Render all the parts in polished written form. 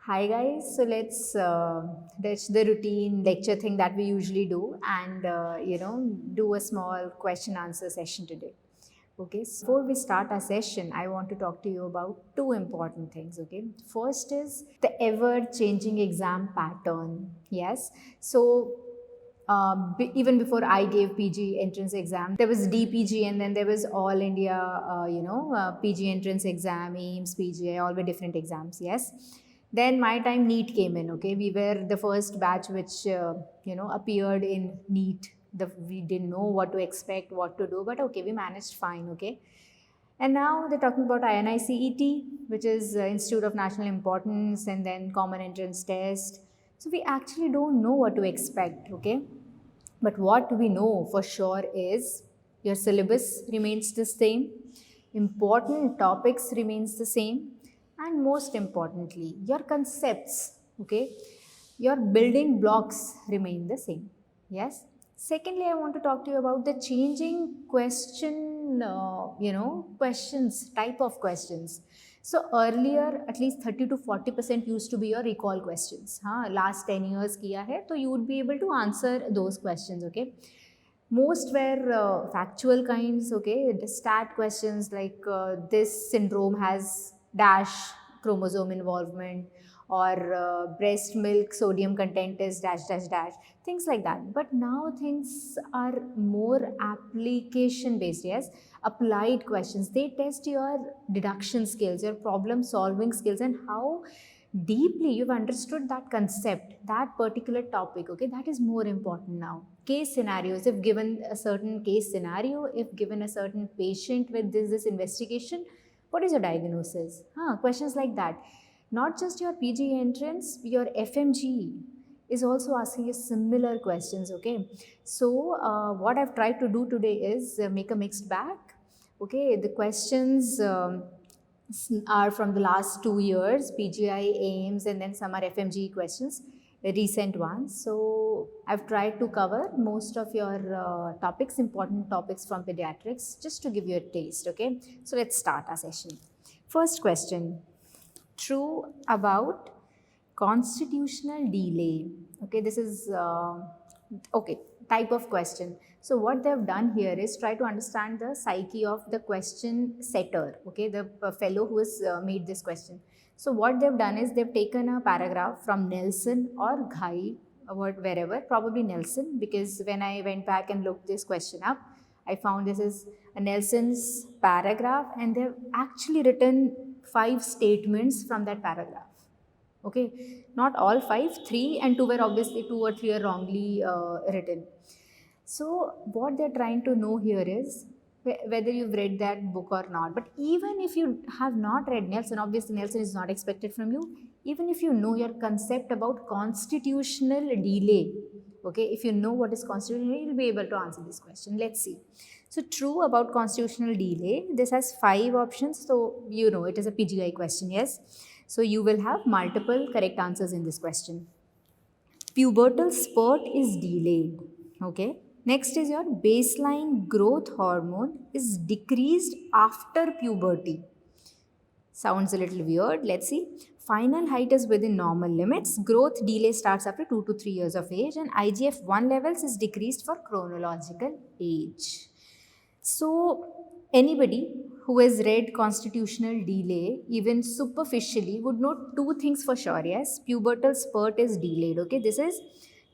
Hi guys, so let's the routine lecture thing that we usually do and do a small question answer session today. Okay, so before we start our session, I want to talk to you about two important things. Okay, first is the ever changing exam pattern. Yes, so even before I gave PG entrance exam, there was DPG and then there was All India, PG entrance exam, AIMS, PGI, all were different exams. Yes. Then my time NEET came in. Okay, we were the first batch which appeared in NEET. We didn't know what to expect, what to do, but okay, we managed fine. Okay, and now they're talking about INICET, which is Institute of National Importance, and then Common Entrance Test. So we actually don't know what to expect. Okay, but what we know for sure is your syllabus remains the same, important topics remains the same, and most importantly, your concepts, okay, your building blocks remain the same. Yes. Secondly, I want to talk to you about the changing questions, type of questions. So earlier, at least 30 to 40% used to be your recall questions. Last 10 years kiya hai, so you would be able to answer those questions. Okay. Most were factual kinds. Okay, the stat questions like this syndrome has dash chromosome involvement, or breast milk sodium content is dash dash dash, things like that. But now things are more application based. Yes, applied questions. They test your deduction skills, your problem solving skills, and how deeply you've understood that concept, that particular topic. Okay, that is more important now. Case scenarios, if given a certain case scenario, if given a certain patient with this investigation, what is your diagnosis? Questions like that. Not just your PG entrance, your FMG is also asking you similar questions. Okay, so what I've tried to do today is make a mixed bag. Okay, the questions are from the last 2 years, PGI, AIMS, and then some are FMG questions, recent ones. So I've tried to cover most of your topics, important topics from pediatrics, just to give you a taste. Okay, so let's start our session. First question: true about constitutional delay. Okay, this is okay, type of question. So what they've done here is try to understand the psyche of the question setter. Okay, the fellow who has made this question. So what they've done is they've taken a paragraph from Nelson or Ghai, wherever, probably Nelson, because when I went back and looked this question up, I found this is a Nelson's paragraph, and they've actually written 5 statements from that paragraph. Okay, not all 5, 3 and 2 were obviously 2 or 3 are wrongly written. So what they're trying to know here is whether you've read that book or not. But even if you have not read Nelson, obviously Nelson is not expected from you. Even if you know your concept about constitutional delay, okay, if you know what is constitutional, you'll be able to answer this question. Let's see. So true about constitutional delay, this has 5 options. So you know it is a PGI question, yes. So you will have multiple correct answers in this question. Pubertal spurt is delayed. Okay. Next is your baseline growth hormone is decreased after puberty. Sounds a little weird. Let's see. Final height is within normal limits. Growth delay starts after 2 to 3 years of age, and IGF-1 levels is decreased for chronological age. So, anybody who has read constitutional delay, even superficially, would know two things for sure. Yes, pubertal spurt is delayed. Okay, this is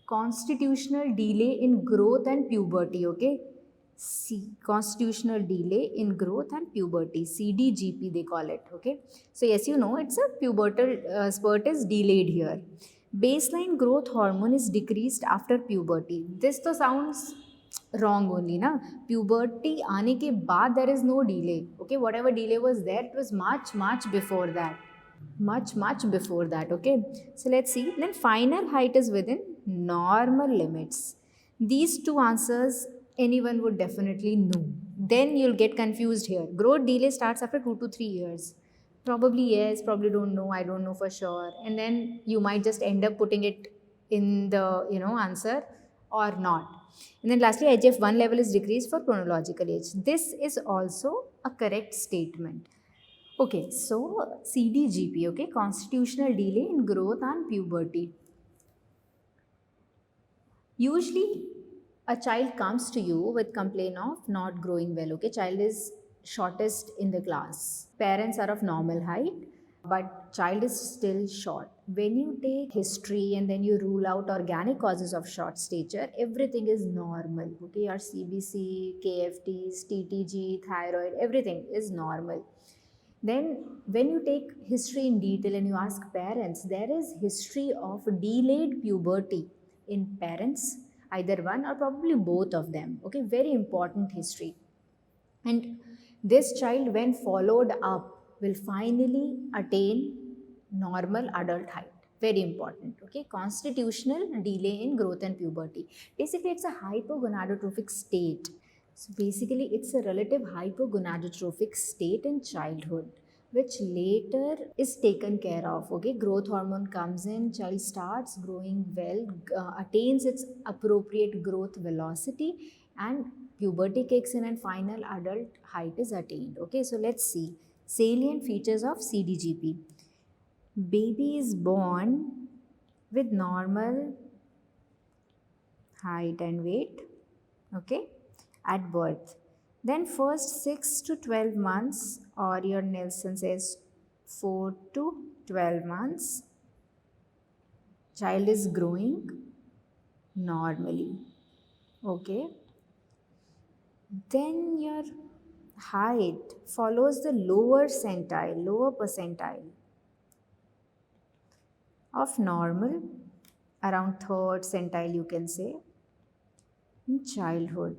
constitutional delay in growth and puberty. Okay, constitutional delay in growth and puberty, CDGP they call it. Okay, so yes, you know it's a pubertal spurt is delayed here. Baseline growth hormone is decreased after puberty. This to sounds wrong only na. Puberty aane ke baad there is no delay. Okay, whatever delay was there, it was much before that, much before that. Okay, so let's see. Then final height is within normal limits. These two answers anyone would definitely know. Then you'll get confused here. Growth delay starts after 2 to 3 years. Probably yes, probably don't know, I don't know for sure, and then you might just end up putting it in the answer or not. And then lastly, IGF-1 level is decreased for chronological age. This is also a correct statement. Okay, so CDGP, okay, constitutional delay in growth and puberty. Usually, a child comes to you with complaint of not growing well. Okay, child is shortest in the class. Parents are of normal height, but child is still short. When you take history and then you rule out organic causes of short stature, everything is normal. Okay, your CBC, KFTs, TTG, thyroid, everything is normal. Then, when you take history in detail and you ask parents, there is history of delayed puberty in parents, either one or probably both of them. Okay, very important history. And this child, when followed up, will finally attain normal adult height. Very important. Okay, constitutional delay in growth and puberty. Basically, it's a hypogonadotrophic state. So basically, it's a relative hypogonadotrophic state in childhood, which later is taken care of. Okay, growth hormone comes in, child starts growing well, attains its appropriate growth velocity, and puberty kicks in, and final adult height is attained. Okay, so let's see salient features of CDGP. Baby is born with normal height and weight, okay, at birth. Then first 6 to 12 months, or your Nelson says 4 to 12 months, child is growing normally. Okay. Then your height follows the lower percentile of normal, around third centile you can say, in childhood.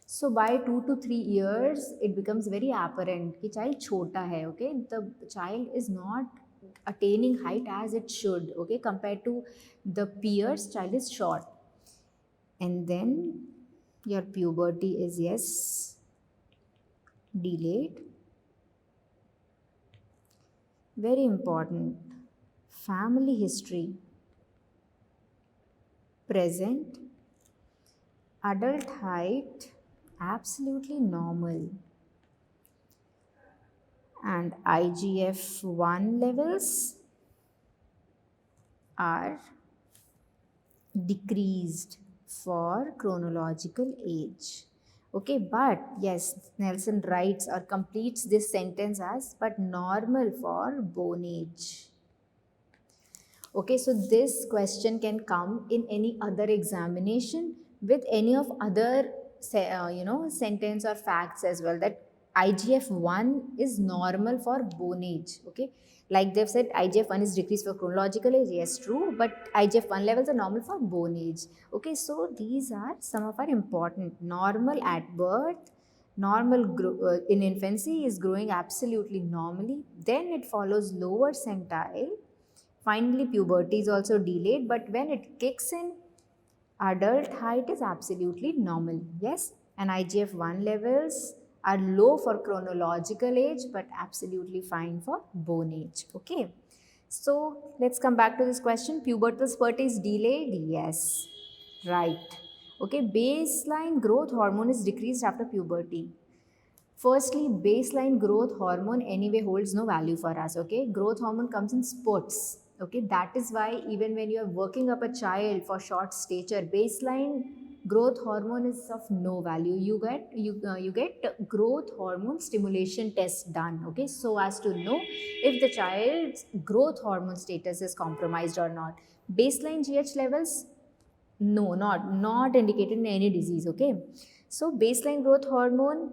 So by 2 to 3 years, it becomes very apparent कि child छोटा है, okay? The child is not attaining height as it should, okay? Compared to the peers, child is short. And then your puberty is, yes, delayed. Very important. Family history present. Adult height absolutely normal. And IGF-1 levels are decreased for chronological age. Okay, but yes, Nelson writes or completes this sentence as but normal for bone age. Okay, so this question can come in any other examination with any of other sentence or facts as well, that IGF-1 is normal for bone age. Okay, like they've said IGF-1 is decreased for chronological age, yes, true, but IGF-1 levels are normal for bone age. Okay, so these are some of our important. Normal at birth, normal in infancy is growing absolutely normally, then it follows lower centile. Finally, puberty is also delayed, but when it kicks in, adult height is absolutely normal. Yes, and IGF-1 levels are low for chronological age, but absolutely fine for bone age. Okay, so let's come back to this question. Pubertal spurt is delayed? Yes, right. Okay, baseline growth hormone is decreased after puberty. Firstly, baseline growth hormone anyway holds no value for us. Okay, growth hormone comes in spurts. Okay, that is why even when you are working up a child for short stature, baseline growth hormone is of no value. You get growth hormone stimulation test done. Okay, so as to know if the child's growth hormone status is compromised or not. Baseline GH levels, no, not indicated in any disease. Okay, so baseline growth hormone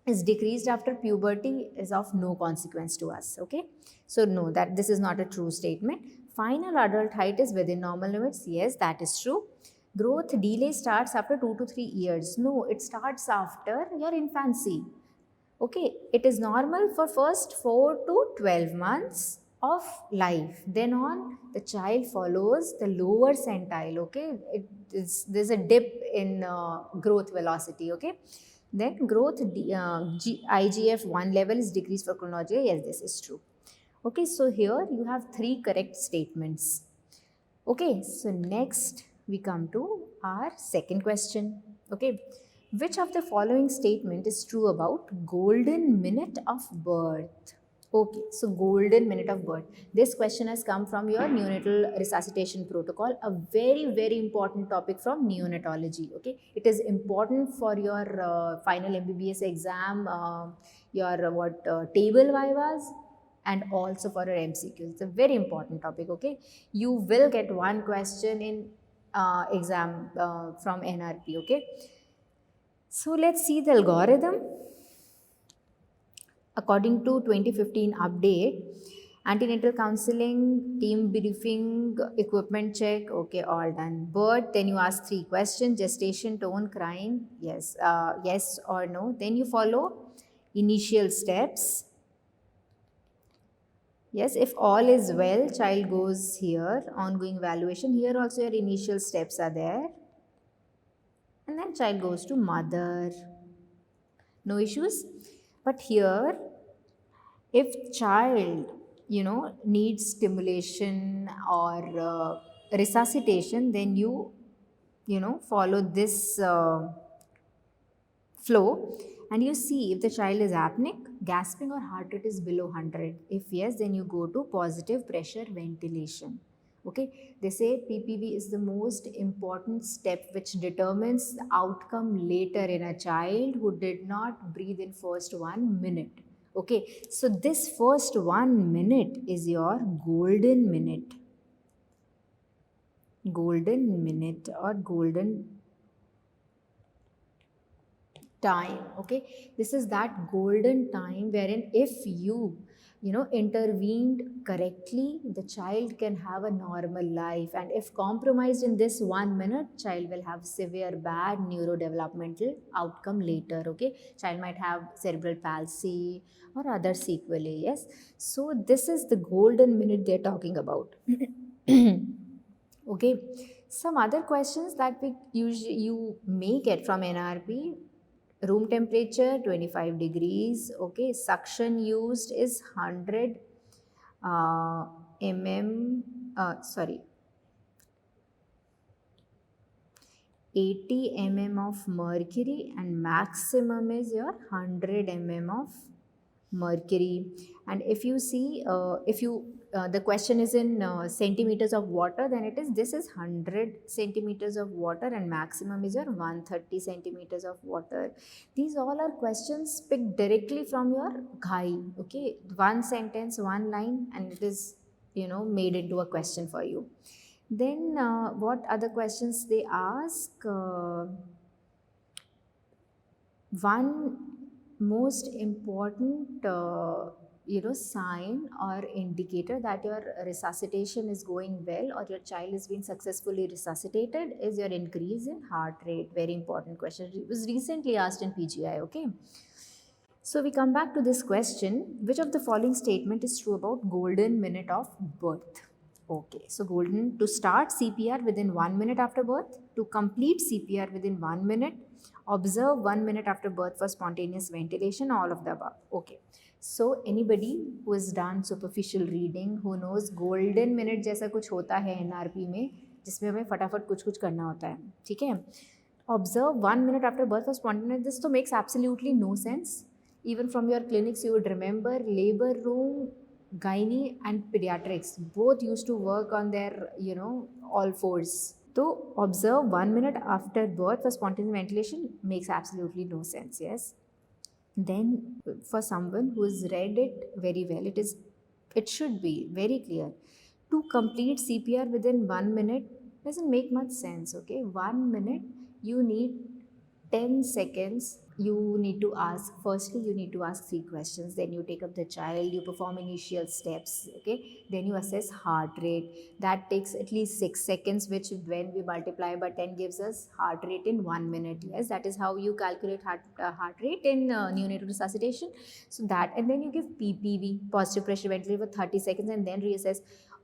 is decreased after puberty is of no consequence to us. Okay, so no, that this is not a true statement. Final adult height is within normal limits. Yes, that is true. Growth delay starts after 2 to 3 years. No, it starts after your infancy. Okay, it is normal for first 4 to 12 months of life. Then on, the child follows the lower centile. Okay, there's a dip in growth velocity. Okay, then growth IGF-1 level is decreased for chronological. Yes, this is true. Okay, so here you have 3 correct statements. Okay, so next we come to our second question. Okay, Which of the following statement is true about golden minute of birth? Okay, so golden minute of birth. This question has come from your neonatal resuscitation protocol, a very, very important topic from neonatology. Okay, it is important for your final MBBS exam, your table vivas, and also for your MCQs. It's a very important topic. Okay, you will get one question in exam from NRP. Okay, so let's see the algorithm. According to 2015 update, antenatal counseling, team briefing, equipment check, okay, all done. Birth, then you ask 3 questions: gestation, tone, crying, yes, yes or no. Then you follow initial steps. Yes, if all is well, child goes here, ongoing evaluation. Here also your initial steps are there. And then child goes to mother. No issues. But here, if child needs stimulation or resuscitation, then you follow this flow, and you see if the child is apneic, gasping, or heart rate is below 100. If yes, then you go to positive pressure ventilation. Okay, they say PPV is the most important step which determines the outcome later in a child who did not breathe in first 1 minute. Okay, so this first 1 minute is your golden minute. Golden minute or golden time. Okay, this is that golden time wherein if you intervened correctly, the child can have a normal life, and if compromised in this 1 minute, child will have severe bad neurodevelopmental outcome later. Okay, child might have cerebral palsy or other sequelae. Yes, so this is the golden minute they're talking about. Okay, some other questions that we usually you may get from NRP: room temperature 25 degrees. Okay, suction used is 100 mm, sorry, 80 mm of mercury, and maximum is your 100 mm of mercury. And if you see, if you the question is in centimeters of water, then this is 100 centimeters of water, and maximum is your 130 centimeters of water. These all are questions picked directly from your ghai. Okay, one sentence, one line, and it is made into a question for you. Then what other questions they ask? One most important sign or indicator that your resuscitation is going well or your child is being successfully resuscitated is your increase in heart rate. Very important question. It was recently asked in PGI. Okay, so we come back to this question: which of the following statement is true about golden minute of birth? Okay, so golden: to start CPR within 1 minute after birth, to complete CPR within 1 minute, observe 1 minute after birth for spontaneous ventilation, all of the above. Okay, so anybody who has done superficial reading, who knows golden minute जैसा कुछ होता है NRP में, जिसमें हमें फटाफट कुछ कुछ करना होता है, ठीक है? Observe 1 minute after birth for spontaneous. This तो makes absolutely no sense. Even from your clinics, you would remember labor room, gynae and pediatrics both used to work on their all fours. So observe 1 minute after birth for spontaneous ventilation makes absolutely no sense. Yes, then for someone who has read it very well, it should be very clear. To complete CPR within 1 minute doesn't make much sense. Okay, 1 minute, you need 10 seconds. You need to ask, firstly you need to ask 3 questions, then you take up the child, you perform initial steps. Okay, then you assess heart rate. That takes at least 6 seconds, which when we multiply by 10 gives us heart rate in 1 minute. Yes, that is how you calculate heart rate in neonatal resuscitation. So that, and then you give PPV, positive pressure ventilator, for 30 seconds, and then reassess.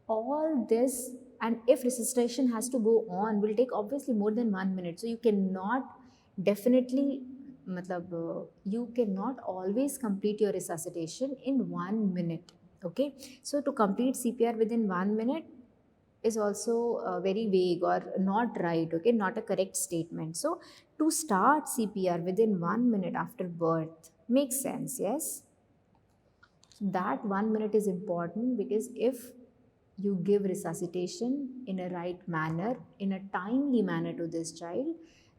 All this, and if resuscitation has to go on, will take obviously more than 1 minute. So you cannot definitely you cannot always complete your resuscitation in 1 minute. Okay, so to complete CPR within 1 minute, is also very vague or not right, okay, not a correct statement. So to start CPR within 1 minute after birth makes sense, yes. That 1 minute is important because if you give resuscitation in a right manner, in a timely manner to this child,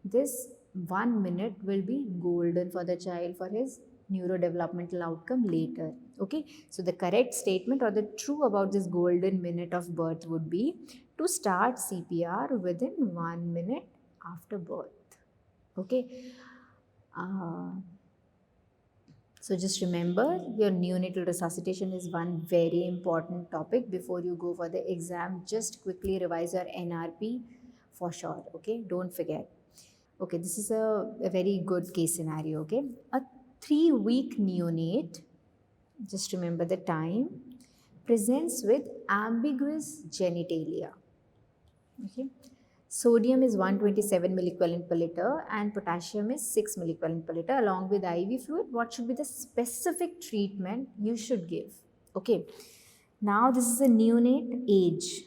this 1 minute will be golden for the child for his neurodevelopmental outcome later. Okay, so the correct statement or the true about this golden minute of birth would be to start CPR within 1 minute after birth. Okay. Uh, so just remember, your neonatal resuscitation is one very important topic before you go for the exam. Just quickly revise your NRP for sure. Okay, don't forget. Okay, this is a very good case scenario. Okay, a 3-week neonate, just remember the time, presents with ambiguous genitalia. Okay, sodium is 127 milliequivalent per liter and potassium is 6 milliequivalent per liter along with IV fluid. What should be the specific treatment you should give? Okay, now this is a neonate age,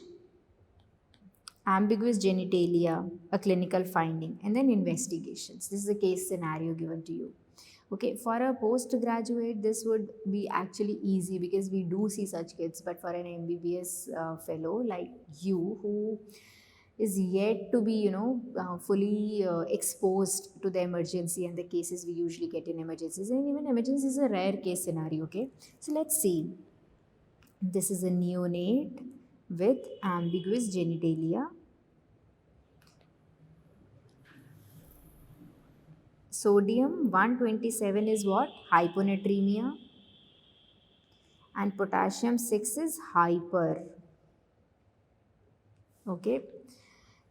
ambiguous genitalia, a clinical finding, and then investigations. This is a case scenario given to you. Okay, for a postgraduate, this would be actually easy because we do see such kids, but for an MBBS fellow like you who is yet to be, fully exposed to the emergency and the cases we usually get in emergencies, and even emergency is a rare case scenario. Okay, so let's see. This is a neonate with ambiguous genitalia. Sodium 127 is what? Hyponatremia. And potassium 6 is hyper. Okay.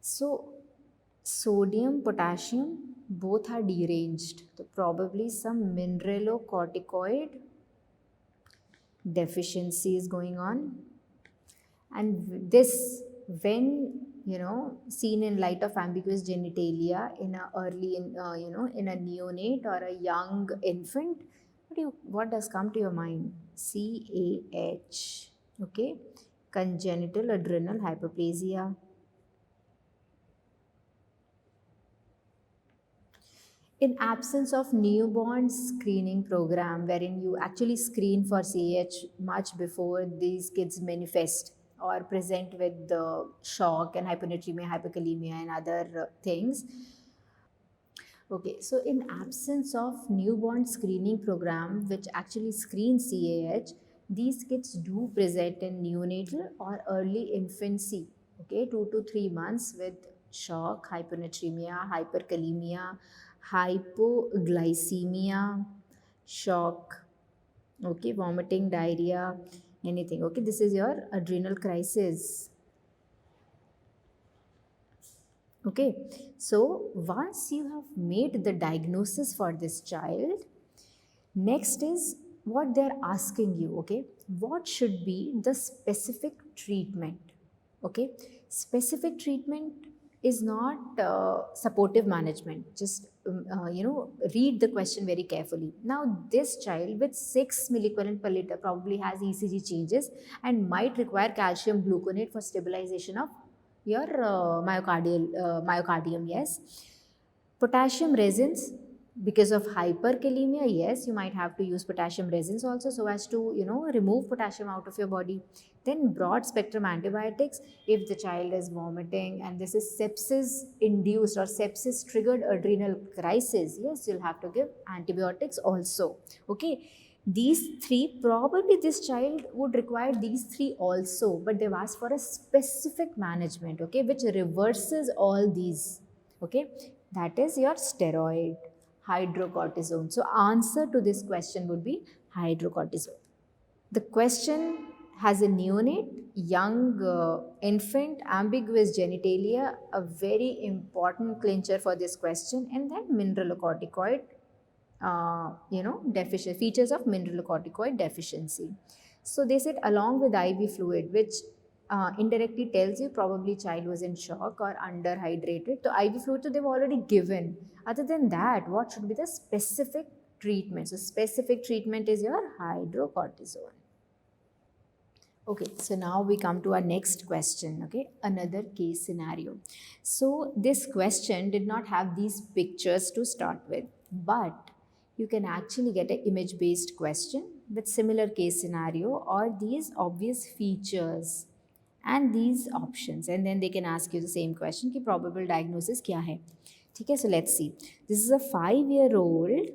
So sodium, potassium, both are deranged. So probably some mineralocorticoid deficiency is going on. And this, when seen in light of ambiguous genitalia in a early, in a neonate or a young infant, what does come to your mind? CAH. Okay, congenital adrenal hyperplasia. In absence of newborn screening program wherein you actually screen for CAH much before these kids manifest or present with the shock and hyponatremia, hyperkalemia and other things. Okay, so in absence of newborn screening program which actually screens CAH, these kids do present in neonatal or early infancy, okay, 2 to 3 months with shock, hyponatremia, hyperkalemia, hypoglycemia, shock, okay, vomiting, diarrhea, anything. Okay, this is your adrenal crisis. Okay, so once you have made the diagnosis for this child, next is what they're asking you. Okay, what should be the specific treatment? Okay, specific treatment is not supportive management. Just read the question very carefully. Now this child with 6 milliequivalent per liter probably has ECG changes and might require calcium gluconate for stabilization of your myocardium, yes. Potassium resins, because of hyperkalemia, yes, you might have to use potassium resins also so as to remove potassium out of your body. Then broad spectrum antibiotics if the child is vomiting and this is sepsis induced or sepsis triggered adrenal crisis, yes, you'll have to give antibiotics also. Okay, these three, probably this child would require these three also, but they've asked for a specific management, okay, which reverses all these. Okay, that is your steroid, hydrocortisone. So answer to this question would be hydrocortisone. The question has a neonate, young infant, ambiguous genitalia, a very important clincher for this question, and then mineralocorticoid features of mineralocorticoid deficiency. So they said along with IV fluid, which indirectly tells you probably child was in shock or underhydrated. So IV fluid, so they've already given. Other than that, what should be the specific treatment? So specific treatment is your hydrocortisone. Okay, so now we come to our next question, okay? Another case scenario. So this question did not have these pictures to start with, but you can actually get an image-based question with similar case scenario or these obvious features and these options, and then they can ask you the same question कि probable diagnosis क्या है. ठीक है, so let's see. This is a 5-year-old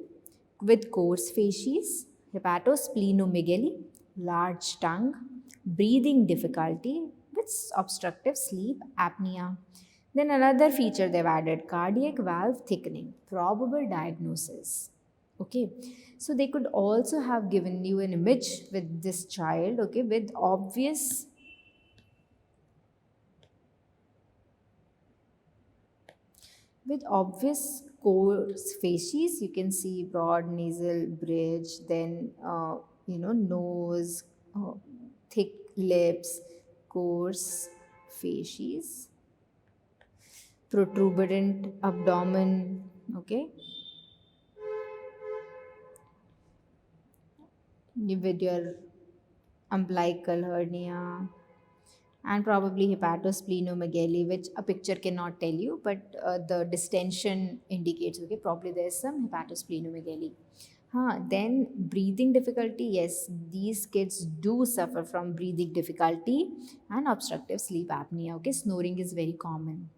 with coarse facies, hepatosplenomegaly, large tongue, breathing difficulty with obstructive sleep apnea. Then another feature they've added, cardiac valve thickening, probable diagnosis. Okay, so they could also have given you an image with this child, okay, with obvious coarse facies. You can see broad nasal bridge, then nose, thick lips, coarse facies, protuberant abdomen, okay, with your umbilical hernia, and probably hepatosplenomegaly, which a picture cannot tell you, but the distension indicates, okay, probably there's some hepatosplenomegaly. Then breathing difficulty, yes, these kids do suffer from breathing difficulty and obstructive sleep apnea, okay, snoring is very common.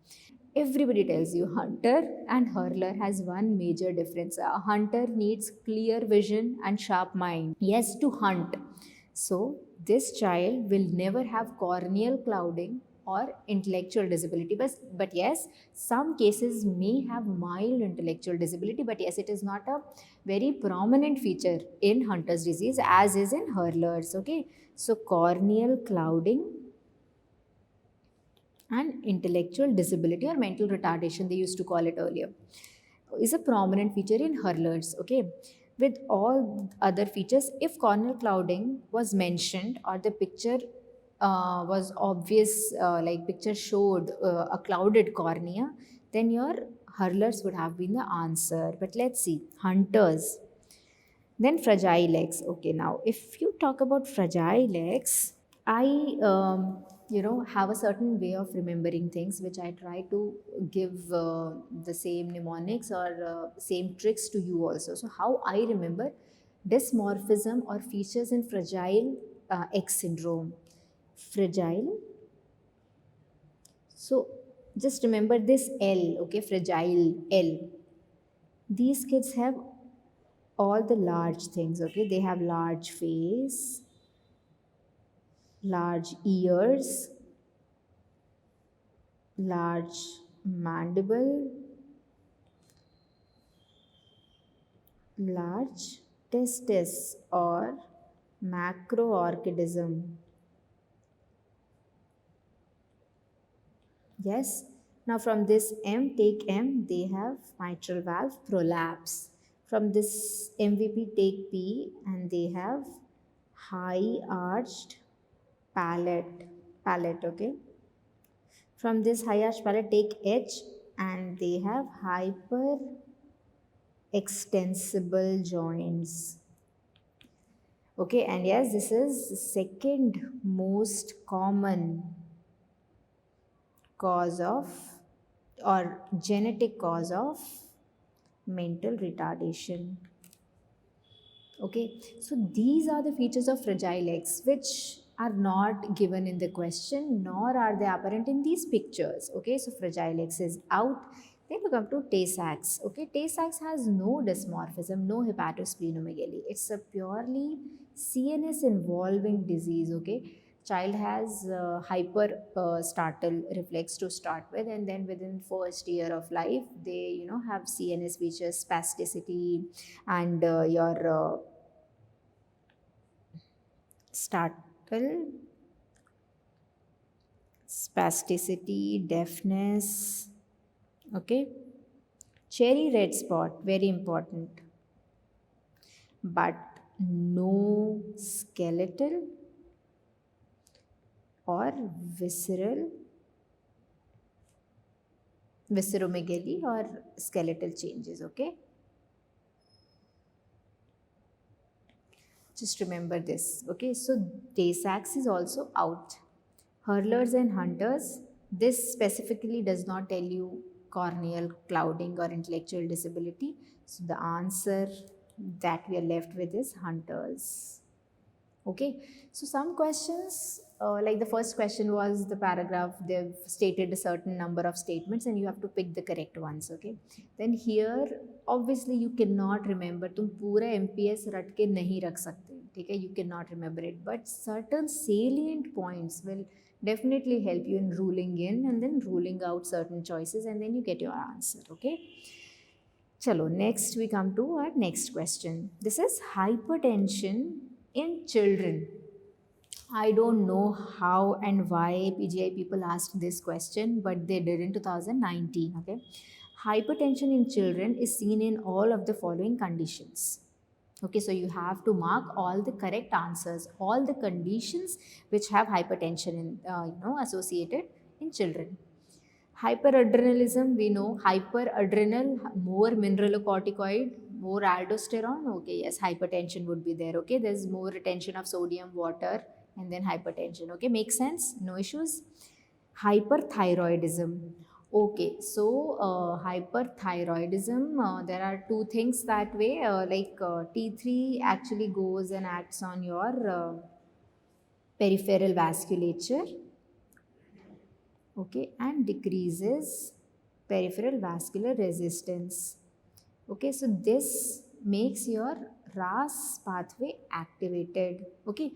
Everybody tells you hunter and hurler has one major difference. A hunter needs clear vision and sharp mind. Yes, to hunt. So, this child will never have corneal clouding or intellectual disability. But yes, some cases may have mild intellectual disability, but yes, it is not a very prominent feature in Hunter's disease as is in hurlers. Okay, so corneal clouding and intellectual disability or mental retardation, they used to call it earlier, is a prominent feature in hurlers. Okay, with all other features, if corneal clouding was mentioned or the picture was obvious, like picture showed a clouded cornea, then your hurlers would have been the answer. But let's see, hunters. Then fragile eggs. Okay, now if you talk about fragile eggs, I have a certain way of remembering things which I try to give the same mnemonics or same tricks to you also. So how I remember dysmorphism or features in fragile X syndrome. Fragile. So just remember this L, okay, fragile L. These kids have all the large things, okay. They have large face, large ears, large mandible, large testis or macroorchidism. Yes. Now from this M, take M, they have mitral valve prolapse. From this MVP, take P, and they have high arched palate, okay. From this high arched palate, take H, and they have hyper extensible joints. Okay, and yes, this is the second most common cause of or genetic cause of mental retardation. Okay, so these are the features of fragile X which are not given in the question nor are they apparent in these pictures. Okay, so fragile X is out. Then we come to Tay-Sachs. Okay, Tay-Sachs has no dysmorphism, no hepatosplenomegaly. It's a purely CNS involving disease. Okay, child has hyper startle reflex to start with, and then within first year of life they have CNS features, spasticity, and your startle, spasticity, deafness. Okay, cherry red spot, very important, but no skeletal or visceromegaly or skeletal changes. Okay, Just remember this. Okay, so Tay-Sachs is also out. Hurlers and hunters, this specifically does not tell you corneal clouding or intellectual disability. So the answer that we are left with is hunters. Okay, so some questions, like the first question was the paragraph, they've stated a certain number of statements and you have to pick the correct ones. Okay, then here obviously you cannot remember, तुम पूरा MPS रट के नहीं रख सकते, ठीक है, you cannot remember it, but certain salient points will definitely help you in ruling in and then ruling out certain choices, and then you get your answer. Okay, chalo, next we come to our next question. This is hypertension in children. I don't know how and why PGI people asked this question, but they did in 2019. Okay, hypertension in children is seen in all of the following conditions. Okay, so you have to mark all the correct answers, all the conditions which have hypertension in, associated in children. Hyperadrenalism, we know hyperadrenal, more mineralocorticoid, more aldosterone. Okay, yes, hypertension would be there. Okay, there's more retention of sodium, water, and then hypertension. Okay, makes sense, no issues. Hyperthyroidism. Okay, so hyperthyroidism, there are two things that way, T3 actually goes and acts on your peripheral vasculature, okay, and decreases peripheral vascular resistance. Okay, so this makes your RAS pathway activated. Okay,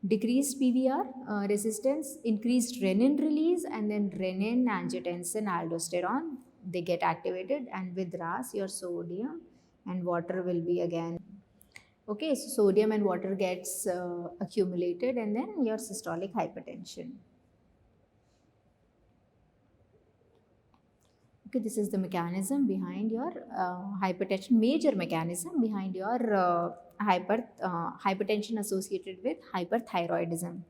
decreased PVR resistance, increased renin release, and then renin, angiotensin, aldosterone, they get activated, and with RAS your sodium and water will be again. Okay, so sodium and water gets accumulated, and then your systolic hypertension. Okay, this is the mechanism behind your hypertension, major mechanism behind your hypertension associated with hyperthyroidism.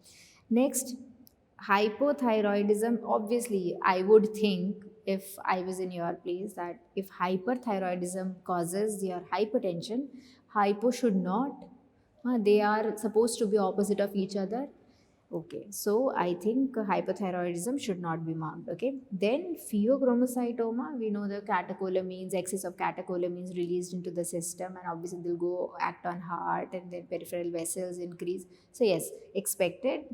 Next, hypothyroidism. Obviously, I would think, if I was in your place, that if hyperthyroidism causes your hypertension, hypo should not. They are supposed to be opposite of each other. Okay, so I think hypothyroidism should not be marked. Okay, then pheochromocytoma, we know the catecholamines, excess of catecholamines released into the system, and obviously they'll go act on heart, and then peripheral vessels increase. So yes, expected,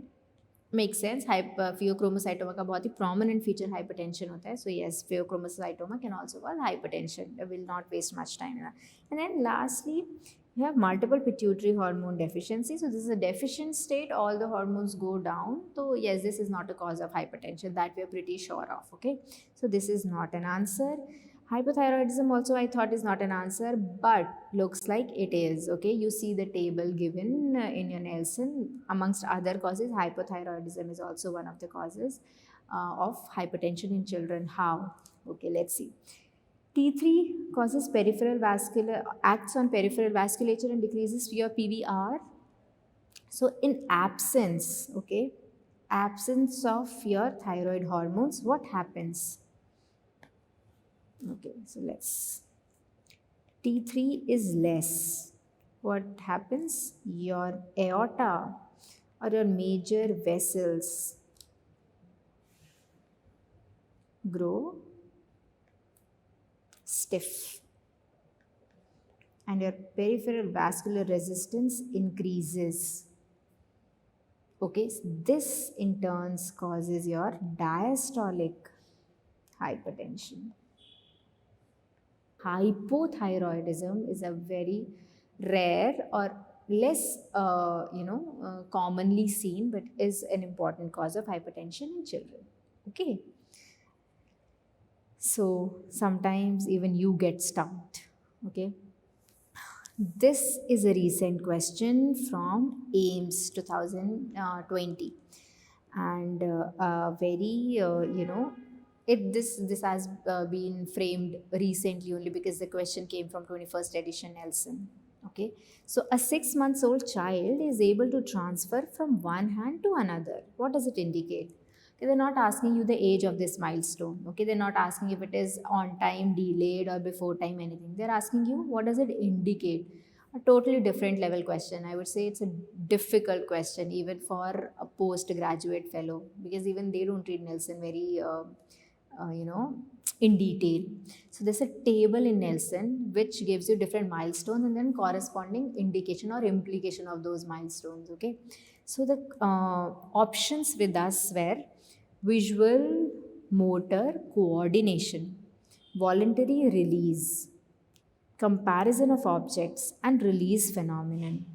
makes sense. Pheochromocytoma का बहुत ही prominent feature hypertension होता है. So yes, pheochromocytoma can also cause hypertension. I will not waste much time in that. And then lastly, you have multiple pituitary hormone deficiency. So this is a deficient state, all the hormones go down. So yes, this is not a cause of hypertension, that we are pretty sure of. Okay, so this is not an answer. Hypothyroidism also I thought is not an answer, but looks like it is. Okay, you see the table given in your Nelson. Amongst other causes, hypothyroidism is also one of the causes of hypertension in children. How? Okay, let's see. T3 causes peripheral vascular, acts on peripheral vasculature and decreases your PVR. So in absence, okay, absence of your thyroid hormones, what happens? Okay, so let's, T3 is less. What happens? Your aorta or your major vessels grow stiff, and your peripheral vascular resistance increases. Okay, so this in turn causes your diastolic hypertension. Hypothyroidism is a very rare or less commonly seen, but is an important cause of hypertension in children. Okay, so sometimes even you get stumped. Okay, this is a recent question from AIMS 2020, and very this has been framed recently only because the question came from 21st edition Nelson. Okay, so a 6-month-old child is able to transfer from one hand to another. What does it indicate? Okay, they're not asking you the age of this milestone. Okay, they're not asking if it is on time, delayed, or before time, anything. They're asking you what does it indicate. A totally different level question. I would say it's a difficult question even for a postgraduate fellow, because even they don't read Nelson very, you know, in detail. So there's a table in Nelson which gives you different milestones and then corresponding indication or implication of those milestones. Okay, so the options with us were visual, motor, coordination, voluntary release, comparison of objects, and release phenomenon.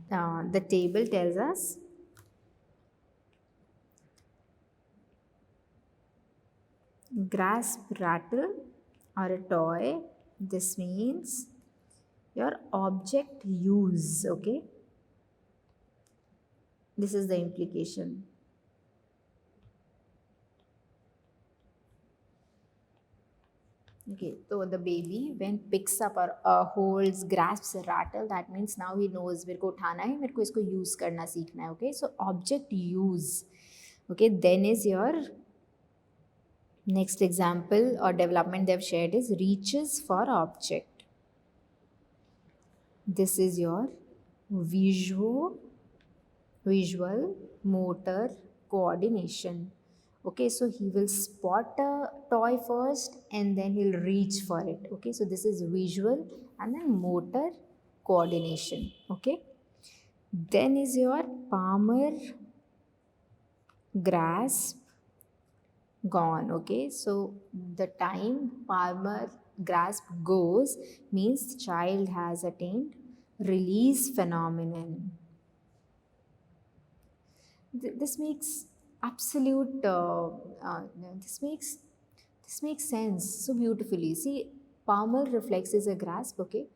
The table tells us grasp, rattle, or a toy. This means your object use. Okay, this is the implication. Okay, so the baby when picks up or holds, grasps a rattle, that means now he knows मेरे को उठाना है, मेरे को इसको use करना सीखना है. Okay, so object use. Okay, then is your next example or development they've shared is reaches for object. This is your visual, motor, coordination. Okay, so he will spot a toy first and then he'll reach for it. Okay, so this is visual and then motor, coordination. Okay, then is your palmar, grasp, gone. Okay, so the time palmar grasp goes means the child has attained release phenomenon. This makes absolute this makes sense so beautifully. See, palmar reflex is a grasp. Okay,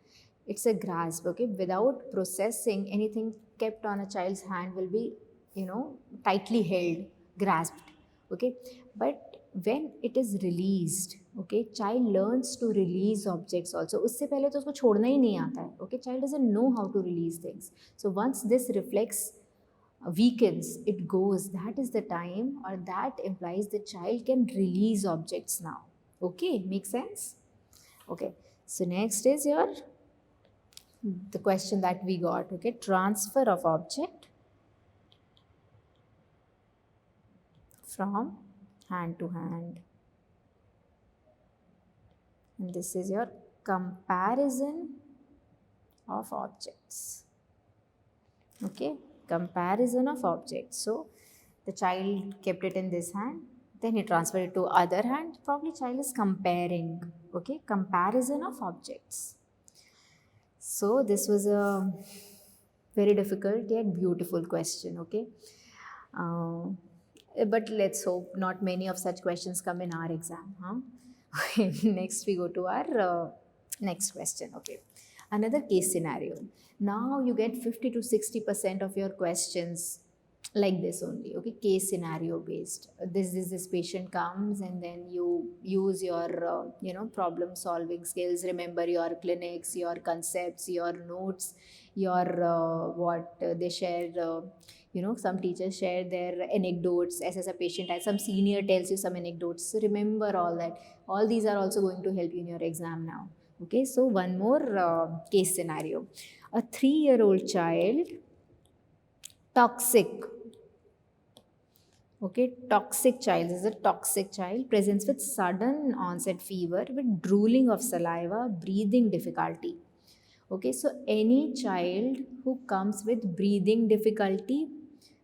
it's a grasp. Okay, without processing, anything kept on a child's hand will be, you know, tightly held, grasped. Okay, but when it is released, okay, child learns to release objects also. उससे पहले तो उसको छोड़ना ही नहीं आता है. Okay, child doesn't know how to release things. So once this reflex weakens, it goes, that is the time, or that implies the child can release objects now. Okay, makes sense? Okay, so next is your the question that we got. Okay, transfer of object from hand to hand, and this is your comparison of objects. Okay, comparison of objects. So the child kept it in this hand, then he transferred it to other hand. Probably child is comparing. Okay, comparison of objects. So this was a very difficult yet beautiful question. Okay, but let's hope not many of such questions come in our exam. Okay, next we go to our next question. Okay, another case scenario. Now you get 50 to 60% of your questions like this only. Okay, case scenario based. This patient comes and then you use your problem solving skills. Remember your clinics, your concepts, your notes, your what they share. Some teachers share their anecdotes as a patient, as some senior tells you some anecdotes. So remember all that. All these are also going to help you in your exam now. Okay, so one more case scenario. A 3-year-old child, toxic. Okay, toxic child is a toxic child, presents with sudden onset fever, with drooling of saliva, breathing difficulty. Okay, so any child who comes with breathing difficulty,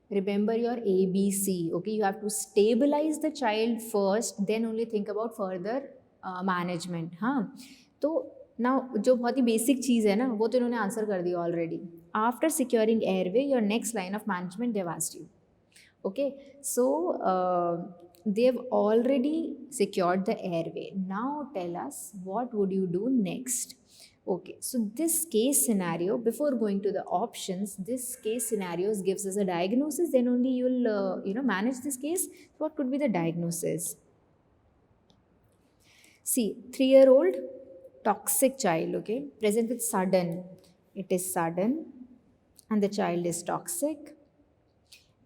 remember your ABC. Okay, you have to stabilize the child first, then only think about further management. हाँ, तो now जो बहुत ही basic चीज़ है ना, वो तो इन्होंने answer कर दिया already. After securing airway, your next line of management they asked you. Okay, so they've already secured the airway. Now tell us, what would you do next? Okay, so this case scenario, before going to the options, this case scenarios gives us a diagnosis, then only you'll manage this case. What could be the diagnosis? See, 3-year-old toxic child, okay, present with sudden. It is sudden and the child is toxic.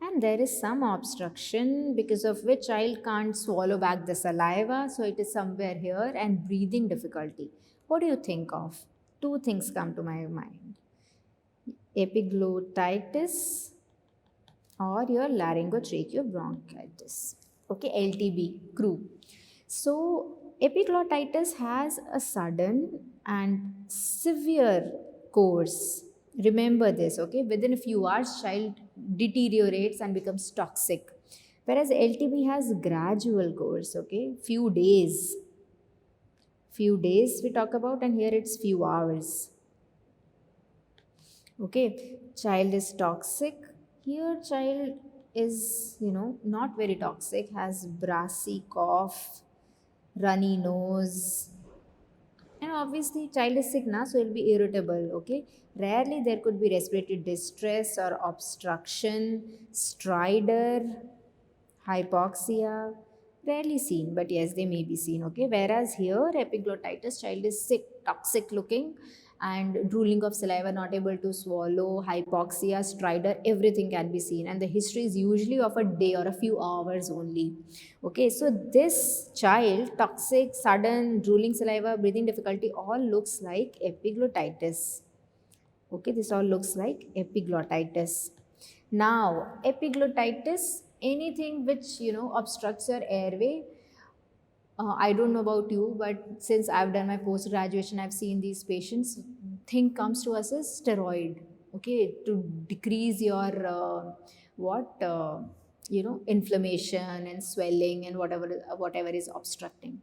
And there is some obstruction because of which child can't swallow back the saliva. So it is somewhere here, and breathing difficulty. What do you think of? Two things come to my mind. epiglottitis or your laryngotracheobronchitis. Okay, LTB, crew. So, epiglottitis has a sudden and severe course. Remember this, okay? Within a few hours, child deteriorates and becomes toxic. Whereas LTB has gradual course, okay? Few days we talk about, and here it's few hours. Okay, child is toxic. Here, child is, not very toxic, has brassy cough, runny nose, and obviously, child is sick now, so it'll be irritable. Okay, rarely there could be respiratory distress or obstruction, stridor, hypoxia, rarely seen, but yes, they may be seen. Okay, whereas here, epiglottitis, child is sick, toxic looking, and drooling of saliva, not able to swallow, hypoxia, stridor, everything can be seen, and the history is usually of a day or a few hours only. Okay, so this child, toxic, sudden, drooling saliva, breathing difficulty, all looks like epiglottitis. Okay, this all looks like epiglottitis. Now, epiglottitis, anything which obstructs your airway. I don't know about you, but since I've done my post graduation, I've seen these patients. Thing comes to us as steroid, okay, to decrease your what inflammation and swelling and whatever is obstructing.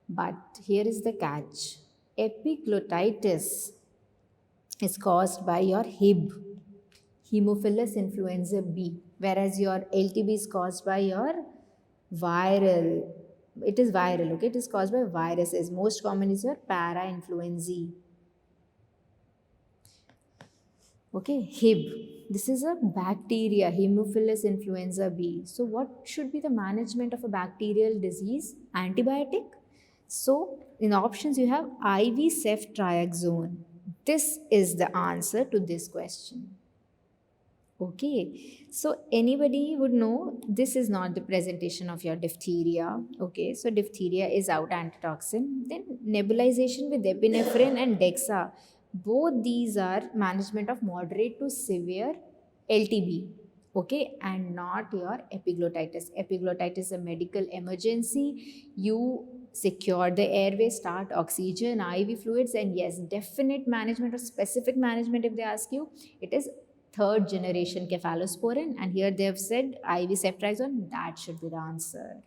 But here is the catch: epiglottitis is caused by your Hib, Haemophilus influenza B, whereas your LTB is caused by your viral. It is viral, okay? It is caused by viruses. Most common is your parainfluenzae. Okay, Hib. This is a bacteria, Haemophilus influenza B. So, what should be the management of a bacterial disease? Antibiotic. So, in options you have IV ceftriaxone. This is the answer to this question. Okay, so anybody would know this is not the presentation of your diphtheria. Okay, so diphtheria is out antitoxin. Then nebulization with epinephrine and dexa. Both these are management of moderate to severe LTB. Okay, and not your epiglottitis. Epiglottitis is a medical emergency. You secure the airway, start oxygen, IV fluids, and yes, definite management or specific management if they ask you, it is third generation cephalosporin, and here they have said IV ceftriaxone. That should be the answer.